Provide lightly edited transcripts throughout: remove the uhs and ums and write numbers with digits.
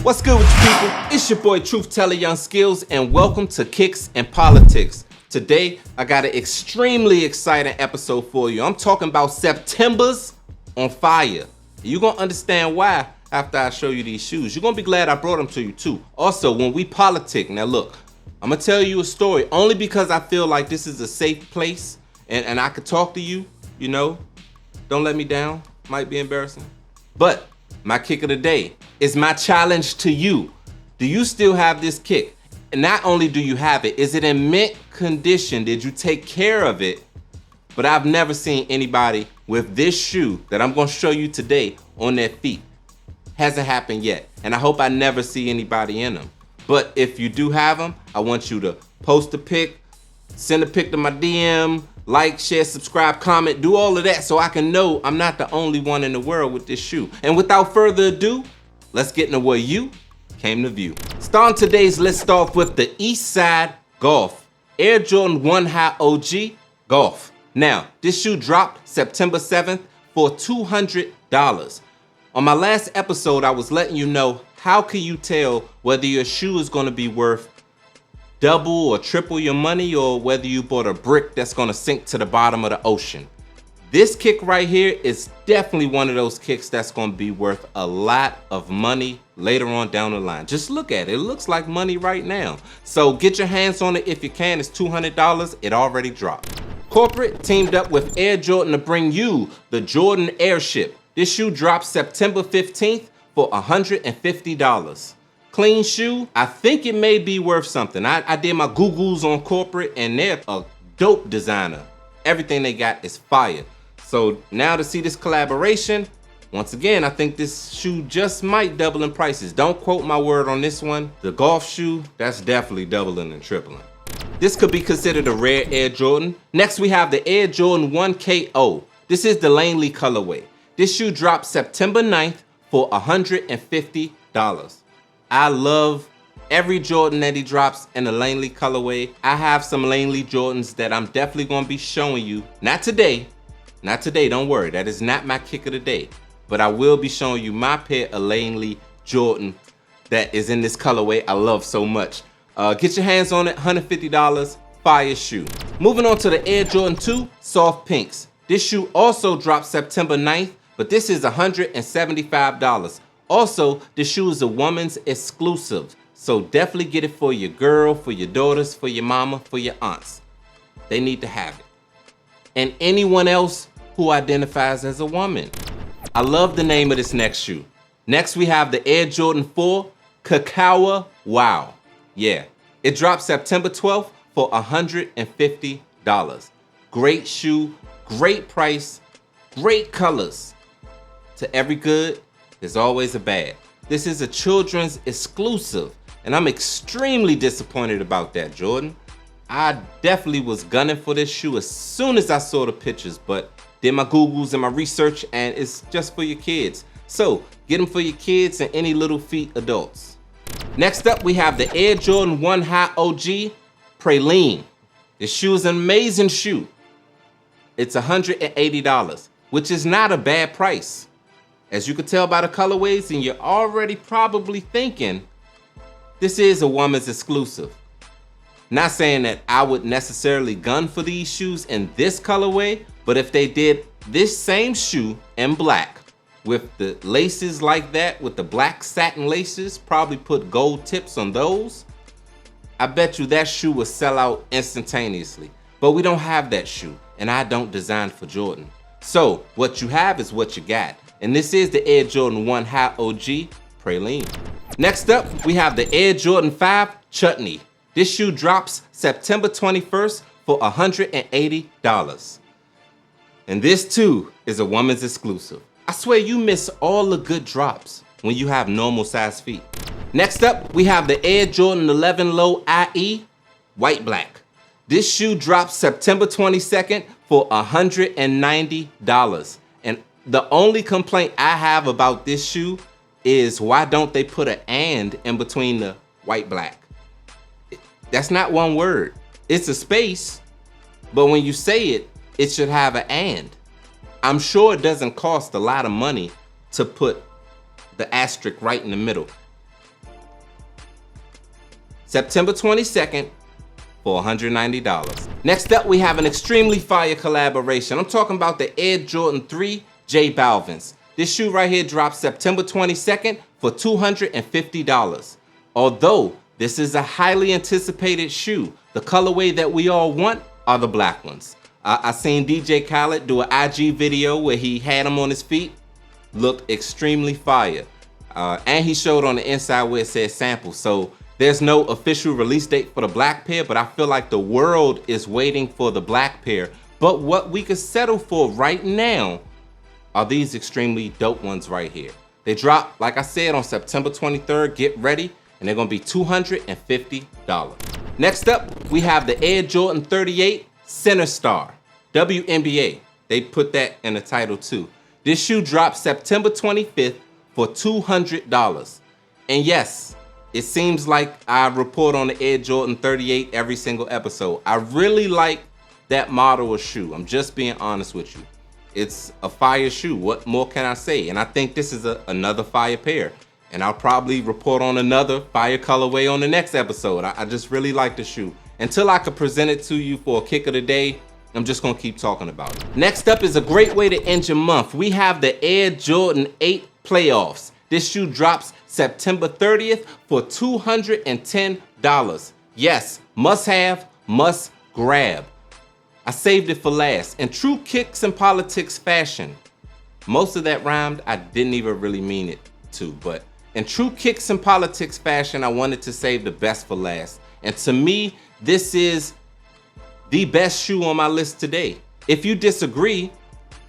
What's good with you people? It's your boy Truth Teller HeIsYoungSkillz and welcome to Kicks and Politics. Today, I got an extremely exciting episode for you. I'm talking about September's on fire. You're gonna understand why after I show you these shoes. You're gonna be glad I brought them to you too. Also, when we politic, now look, I'm gonna tell you a story only because I feel like this is a safe place and I could talk to you, you know. Don't let me down, might be embarrassing. But my kick of the day is my challenge to you. Do you still have this kick? And not only do you have it, is it in mint condition? Did you take care of it? But I've never seen anybody with this shoe that I'm gonna show you today on their feet. Hasn't happened yet. And I hope I never see anybody in them. But if you do have them, I want you to post a pic, send a pic to my DM, like, share, subscribe, comment, do all of that so I can know I'm not the only one in the world with this shoe. And without further ado, let's get into what you came to view. Starting today's list off with the Eastside Golf Air Jordan 1 High OG Golf. Now, this shoe dropped September 7th for $200. On my last episode, I was letting you know how can you tell whether your shoe is going to be worth double or triple your money or whether you bought a brick that's going to sink to the bottom of the ocean. This kick right here is definitely one of those kicks that's going to be worth a lot of money later on down the line. Just look at it. It looks like money right now. So get your hands on it if you can. It's $200. It already dropped. Corporate teamed up with Air Jordan to bring you the Jordan Airship. This shoe dropped September 15th for $150. Clean shoe, I think it may be worth something. I did my Googles on Corporate and they're a dope designer. Everything they got is fire. So now to see this collaboration, once again, I think this shoe just might double in prices. Don't quote my word on this one. The golf shoe, that's definitely doubling and tripling. This could be considered a rare Air Jordan. Next we have the Air Jordan 1 KO. This is the Langley colorway. This shoe dropped September 9th for $150. I love every Jordan that he drops in the Langley colorway. I have some Langley Jordans that I'm definitely gonna be showing you. Not today, don't worry. That is not my kick of the day. But I will be showing you my pair of Langley Jordan that is in this colorway I love so much. Get your hands on it, $150, fire shoe. Moving on to the Air Jordan 2 Soft Pinks. This shoe also dropped September 9th, but this is $175. Also, this shoe is a woman's exclusive, so definitely get it for your girl, for your daughters, for your mama, for your aunts. They need to have it. And anyone else who identifies as a woman. I love the name of this next shoe. Next, we have the Air Jordan 4 Cacao Wow. Yeah, it dropped September 12th for $150. Great shoe, great price, great colors. To every good, there's always a bad. This is a children's exclusive, and I'm extremely disappointed about that, Jordan. I definitely was gunning for this shoe as soon as I saw the pictures, but did my Googles and my research, and it's just for your kids. So get them for your kids and any little feet adults. Next up, we have the Air Jordan 1 High OG Praline. This shoe is an amazing shoe. It's $180, which is not a bad price. As you can tell by the colorways, and you're already probably thinking, this is a woman's exclusive. Not saying that I would necessarily gun for these shoes in this colorway, but if they did this same shoe in black with the laces like that, with the black satin laces, probably put gold tips on those, I bet you that shoe would sell out instantaneously. But we don't have that shoe, and I don't design for Jordan. So what you have is what you got. And this is the Air Jordan 1 High OG Praline. Next up, we have the Air Jordan 5 Chutney. This shoe drops September 21st for $180. And this too is a woman's exclusive. I swear you miss all the good drops when you have normal size feet. Next up, we have the Air Jordan 11 Low IE White Black. This shoe drops September 22nd for $190. And the only complaint I have about this shoe is why don't they put an and in between the white black? That's not one word. It's a space, but when you say it, it should have an and. I'm sure it doesn't cost a lot of money to put the asterisk right in the middle. September 22nd for $190. Next up, we have an extremely fire collaboration. I'm talking about the Air Jordan 3 J Balvin's. This shoe right here drops September 22nd for $250. Although this is a highly anticipated shoe, the colorway that we all want are the black ones. I seen DJ Khaled do an IG video where he had them on his feet. Looked extremely fire. And he showed on the inside where it said sample. So there's no official release date for the black pair, but I feel like the world is waiting for the black pair. But what we could settle for right now are these extremely dope ones right here. They drop, like I said, on September 23rd. Get ready, and they're gonna be $250. Next up, we have the Air Jordan 38 Center Star, WNBA. They put that in the title too. This shoe drops September 25th for $200. And yes, it seems like I report on the Air Jordan 38 every single episode. I really like that model of shoe. I'm just being honest with you. It's a fire shoe. What more can I say? And I think this is another fire pair. And I'll probably report on another fire colorway on the next episode. I just really like the shoe. Until I could present it to you for a kick of the day, I'm just gonna keep talking about it. Next up is a great way to end your month. We have the Air Jordan 8 Playoffs. This shoe drops September 30th for $210. Yes, must have, must grab. I saved it for last. In true kicks and politics fashion, most of that rhymed, I didn't even really mean it to, but in true kicks and politics fashion, I wanted to save the best for last. And to me, this is the best shoe on my list today. If you disagree,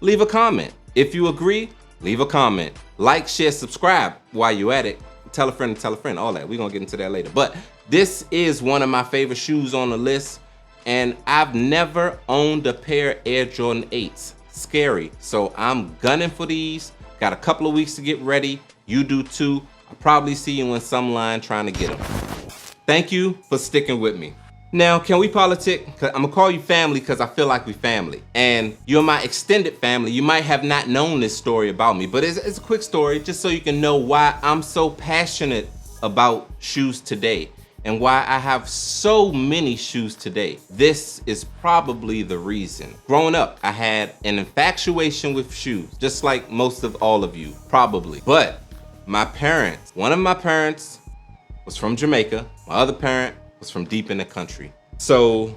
leave a comment. If you agree, leave a comment. Like, share, subscribe while you're at it. Tell a friend, all that. We're gonna get into that later. But this is one of my favorite shoes on the list, and I've never owned a pair of Air Jordan 8s. Scary. So I'm gunning for these. Got a couple of weeks to get ready. You do too. I'll probably see you in some line trying to get them. Thank you for sticking with me. Now, can we politic? I'm gonna call you family because I feel like we family. And you're my extended family. You might have not known this story about me, but it's a quick story just so you can know why I'm so passionate about shoes today and why I have so many shoes today. This is probably the reason. Growing up, I had an infatuation with shoes, just like most of all of you, probably. But my parents, one of my parents was from Jamaica. My other parent was from deep in the country. So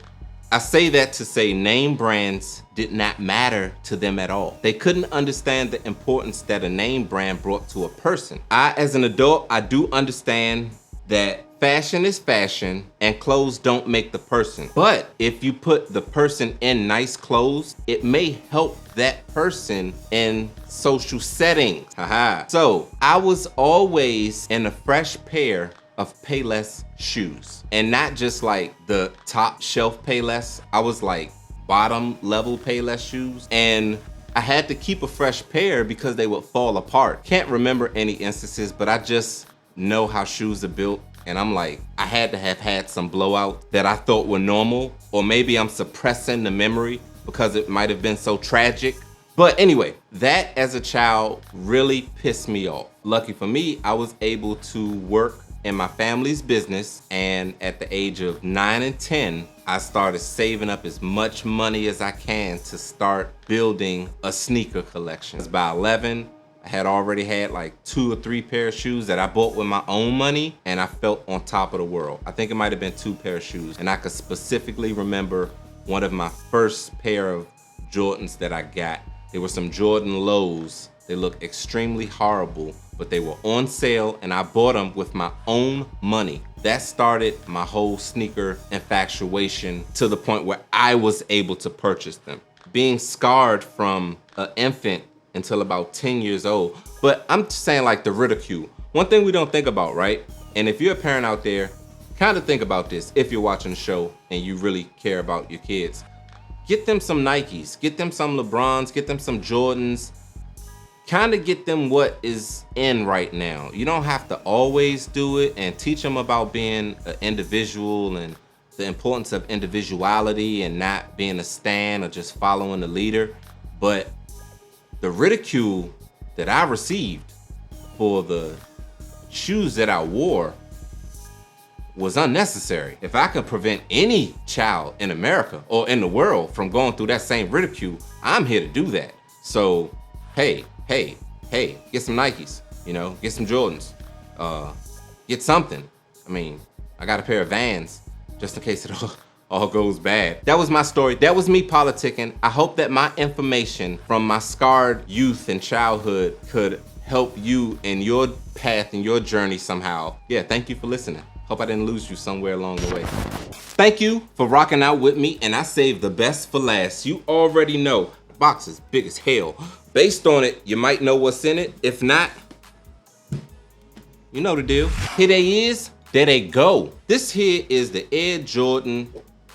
I say that to say name brands did not matter to them at all. They couldn't understand the importance that a name brand brought to a person. As an adult, I do understand that fashion is fashion and clothes don't make the person. But if you put the person in nice clothes, it may help that person in social settings. Haha. So I was always in a fresh pair of Payless shoes, and not just like the top shelf Payless. I was like bottom level Payless shoes, and I had to keep a fresh pair because they would fall apart. Can't remember any instances, but I just know how shoes are built, and I'm like, I had to have had some blowout that I thought were normal, or maybe I'm suppressing the memory because it might have been so tragic. But anyway, that as a child really pissed me off. Lucky for me, I was able to work in my family's business, and at the age of 9 and 10, I started saving up as much money as I can to start building a sneaker collection. By 11, I had already had like 2 or 3 pair of shoes that I bought with my own money, and I felt on top of the world. I think it might have been 2 pair of shoes, and I could specifically remember one of my first pair of Jordans that I got. They were some Jordan lows. They looked extremely horrible, but they were on sale, and I bought them with my own money. That started my whole sneaker infatuation to the point where I was able to purchase them. Being scarred from an infant until about 10 years old. But I'm just saying, like, the ridicule. One thing we don't think about, right? And if you're a parent out there, kind of think about this if you're watching the show and you really care about your kids. Get them some Nikes, get them some LeBrons, get them some Jordans. Kind of get them what is in right now. You don't have to always do it, and teach them about being an individual and the importance of individuality and not being a stan or just following the leader. But the ridicule that I received for the shoes that I wore was unnecessary. If I could prevent any child in America or in the world from going through that same ridicule, I'm here to do that. So, hey, get some Nikes, you know, get some Jordans, get something. I mean, I got a pair of Vans just in case it all goes bad. That was my story. That was me politicking. I hope that my information from my scarred youth and childhood could help you in your path and your journey somehow. Yeah, thank you for listening. Hope I didn't lose you somewhere along the way. Thank you for rocking out with me, and I saved the best for last. You already know, the box is big as hell. Based on it, you might know what's in it. If not, you know the deal. Here they is, there they go. This here is the Air Jordan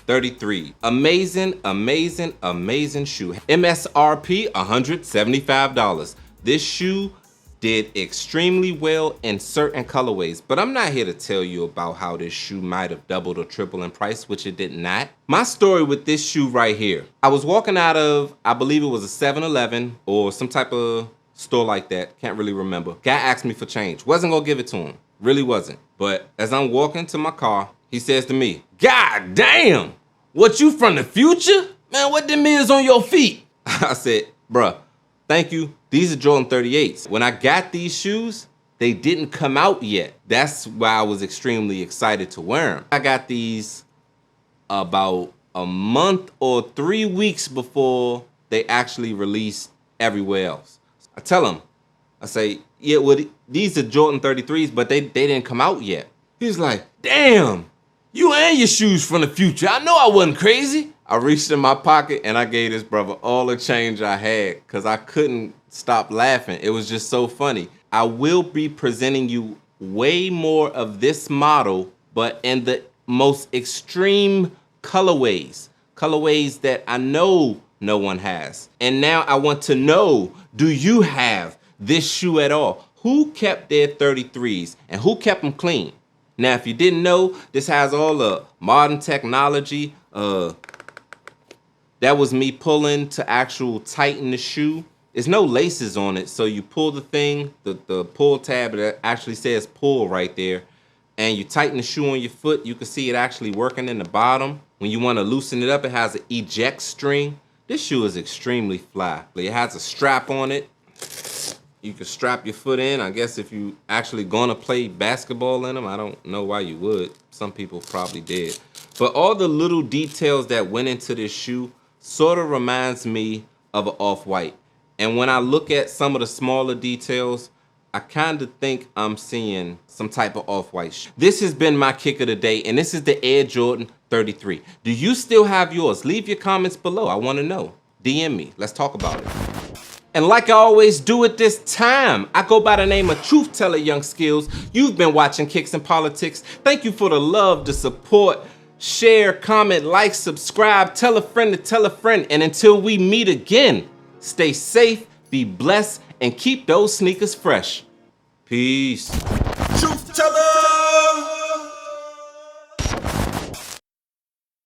33. Amazing, amazing, amazing shoe. MSRP, $175. This shoe did extremely well in certain colorways, but I'm not here to tell you about how this shoe might have doubled or tripled in price, which it did not. My story with this shoe right here. I was walking out of, I believe it was a 7-Eleven or some type of store like that. Can't really remember. Guy asked me for change. Wasn't gonna give it to him. Really wasn't. But as I'm walking to my car, he says to me, "God damn, what, you from the future? Man, what them is on your feet?" I said, "Bruh, thank you. These are Jordan 38s. When I got these shoes, they didn't come out yet. That's why I was extremely excited to wear them. I got these about a month or 3 weeks before they actually released everywhere else. I tell him, I say, yeah, well, these are Jordan 33s, but they didn't come out yet. He's like, damn, you and your shoes from the future. I know I wasn't crazy. I reached in my pocket and I gave this brother all the change I had because I couldn't stop laughing. It was just so funny. I will be presenting you way more of this model, but in the most extreme colorways that I know no one has. And now I want to know, do you have this shoe at all? Who kept their 33s and who kept them clean? Now, if you didn't know, this has all the modern technology. That was me pulling to actual tighten the shoe. There's no laces on it, so you pull the thing, the pull tab that actually says pull right there, and you tighten the shoe on your foot. You can see it actually working in the bottom. When you want to loosen it up, it has an eject string. This shoe is extremely fly. It has a strap on it. You can strap your foot in. I guess if you actually gonna play basketball in them, I don't know why you would. Some people probably did. But all the little details that went into this shoe sort of reminds me of an Off-White. And when I look at some of the smaller details, I kind of think I'm seeing some type of Off-White shoe. This has been my kick of the day, and this is the Air Jordan 33. Do you still have yours? Leave your comments below. I want to know. DM me. Let's talk about it. And like I always do at this time, I go by the name of Truth Teller Young Skills. You've been watching Kicks and Politics. Thank you for the love, the support. Share, comment, like, subscribe, tell a friend to tell a friend. And until we meet again, stay safe, be blessed, and keep those sneakers fresh. Peace.